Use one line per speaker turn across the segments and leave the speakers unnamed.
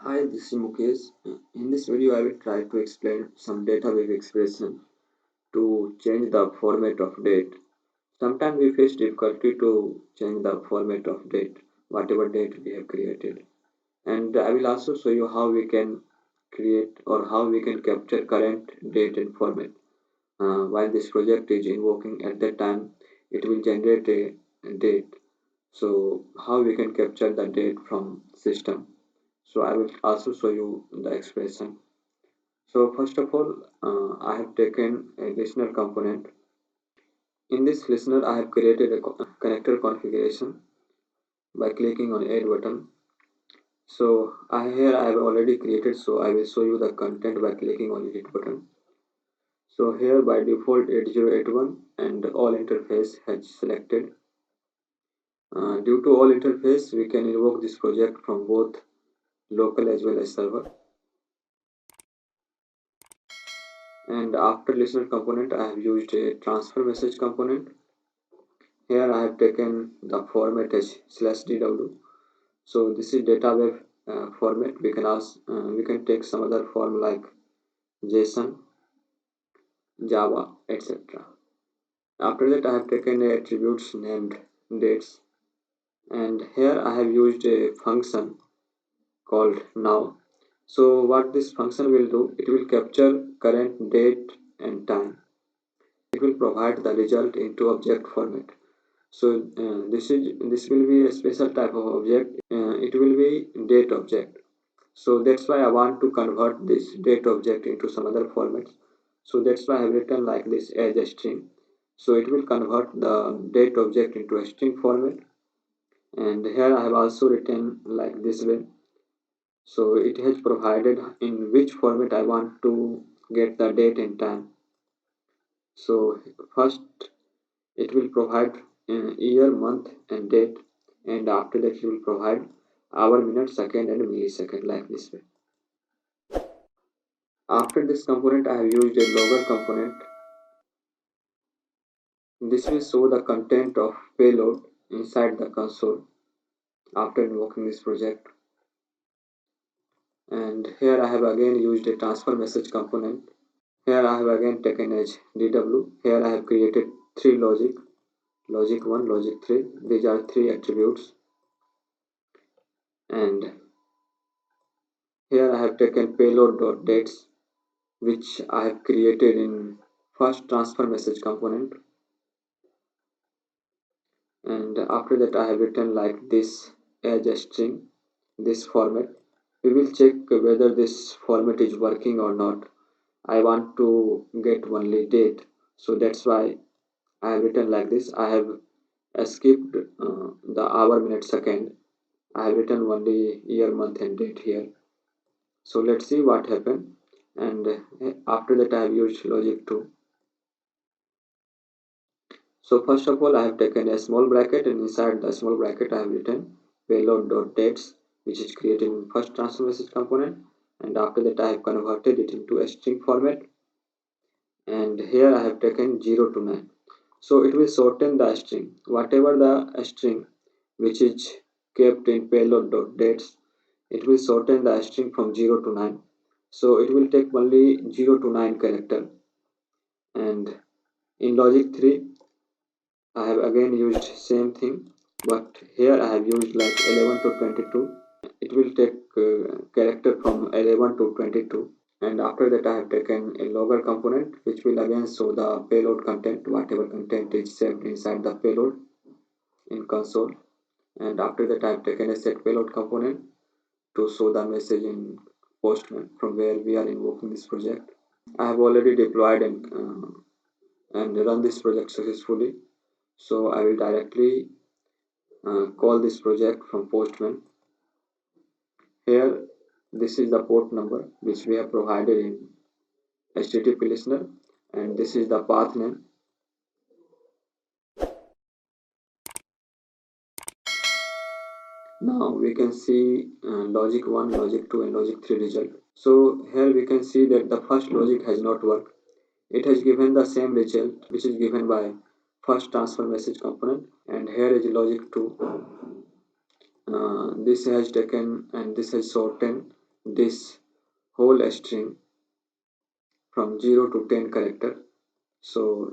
Hi, this is Mukesh. In this video, I will try to explain some data wave expression to change the format of date. Sometimes we face difficulty to change the format of date, whatever date we have created. And I will also show you how we can create or how we can capture current date and format. While this project is invoking at that time, it will generate a date. So how we can capture the date from system. So I will also show you the expression. So first of all, I have taken a listener component. In this listener, I have created a connector configuration by clicking on add button. So here I have already created, so I will show you the content by clicking on edit button. So here by default 8081 and all interface has selected. Due to all interface, we can invoke this project from both local as well as server. And after listener component, I have used a transfer message component. Here I have taken the format as /dw. So this is data wave format. We can take some other form like JSON, Java, etc. After that, I have taken attributes named dates, and here I have used a function called now. So what this function will do, it will capture current date and time. It will provide the result into object format. So this will be a special type of object. It will be date object. So that's why I want to convert this date object into some other formats. So that's why I have written like this as a string. So it will convert the date object into a string format. And here I have also written like this way. So it has provided in which format I want to get the date and time. So first it will provide year, month, and date, and after that it will provide hour, minute, second, and millisecond like this way. After this component, I have used a logger component. This will show the content of payload inside the console after invoking this project. And here I have again used a transfer message component. Here I have again taken as DW. Here I have created three logic 1, logic 3. These are three attributes. And here I have taken payload.dates, which I have created in first transfer message component. And after that I have written like this as a string, this format. We will check whether this format is working or not. I want to get only date, so that's why I have written like this. I have skipped the hour, minute, second. I have written only year, month, and date here. So let's see what happened. And after that I have used logic 2. So first of all, I have taken a small bracket, and inside the small bracket I have written payload.dates, which is created in first transfer message component, and after that I have converted it into a string format, and here I have taken 0 to 9. So it will shorten the string. Whatever the string which is kept in payload.dates, it will shorten the string from 0 to 9. So it will take only 0 to 9 character. And in logic 3, I have again used same thing, but here I have used like 11 to 22. It will take character from 11 to 22, and after that I have taken a logger component which will again show the payload content, whatever content is saved inside the payload in console. And after that I have taken a set payload component to show the message in Postman from where we are invoking this project. I have already deployed and run this project successfully. So I will directly call this project from Postman. Here, this is the port number which we have provided in HTTP listener, and this is the path name. Now we can see logic 1, logic 2, and logic 3 result. So here we can see that the first logic has not worked. It has given the same result which is given by first transfer message component, and here is logic 2. This has taken and this has shortened this whole string from 0 to 10 character. So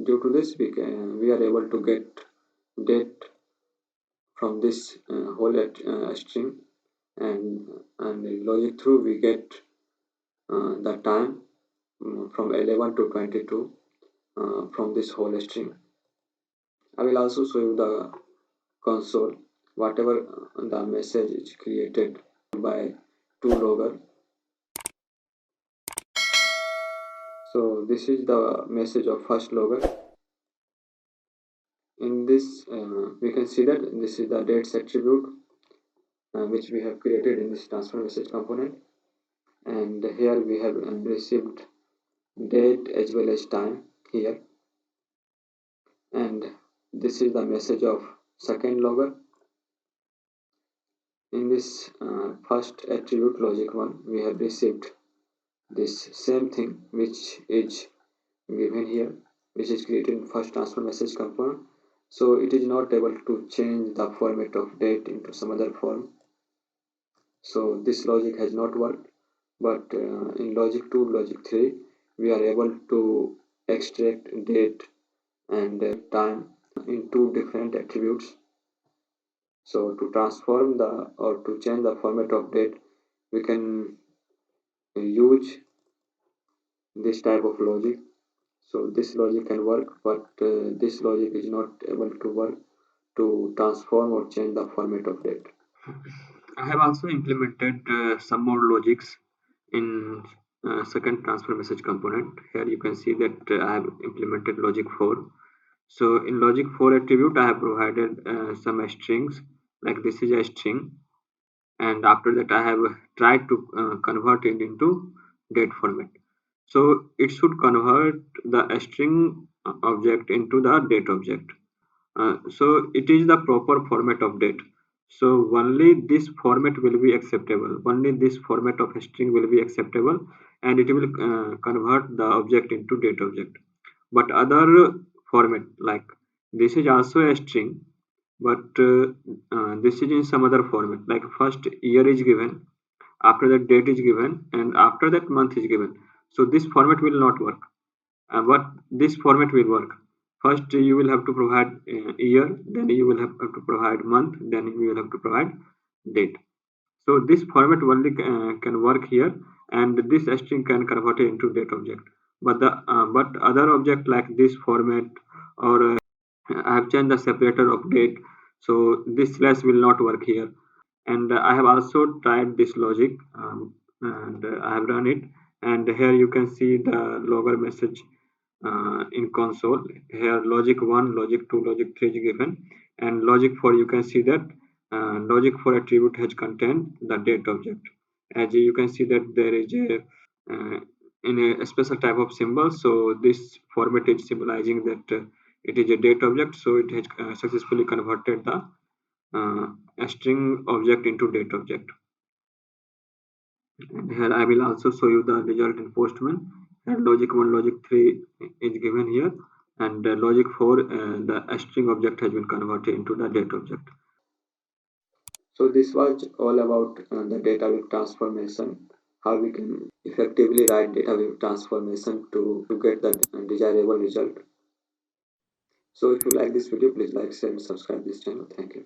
due to this we are able to get date from this whole string, and in logic through we get the time from 11 to 22 from this whole string. I will also show you the console, whatever the message is created by toLogger. So this is the message of first logger. In this we can see that this is the dates attribute which we have created in this transfer message component, and here we have received date as well as time here, and this is the message of second logger. In this first attribute logic 1 we have received this same thing which is given here, which is created in first transfer message component. So it is not able to change the format of date into some other form, so this logic has not worked. But in logic 2 logic 3 we are able to extract date and time in two different attributes. So to transform the or to change the format of date we can use this type of logic. So this logic can work, but this logic is not able to work to transform or change the format of date. I have also implemented some more logics in second transfer message component. Here you can see that I have implemented logic 4. So in logic 4 attribute I have provided some strings, like this is a string, and after that I have tried to convert it into date format. So it should convert the string object into the date object. So it is the proper format of date. So only this format will be acceptable. Only this format of string will be acceptable, and it will convert the object into date object. But other format, like this is also a string, but this is in some other format. Like first year is given, after that date is given, and after that month is given. So this format will not work, but this format will work. First you will have to provide year, then you will have to provide month, then you will have to provide date. So this format only can work here, and this string can convert it into date object. But the but other object like this format, or I have changed the separator of date, so this slash will not work here. And I have also tried this logic, and I have run it, and here you can see the logger message in console. Here logic 1 logic 2 logic 3 is given, and logic 4 you can see that logic 4 attribute has contained the date object. As you can see that there is a in a special type of symbol, so this format is symbolizing that it is a date object, so it has successfully converted the a string object into date object. And here I will also show you the result in Postman. And logic 1 logic 3 is given here, and logic 4 the string object has been converted into the date object. So this was all about the data wave transformation, how we can effectively write data wave transformation to get the desirable result. So if you like this video, please like, share and subscribe this channel. Thank you.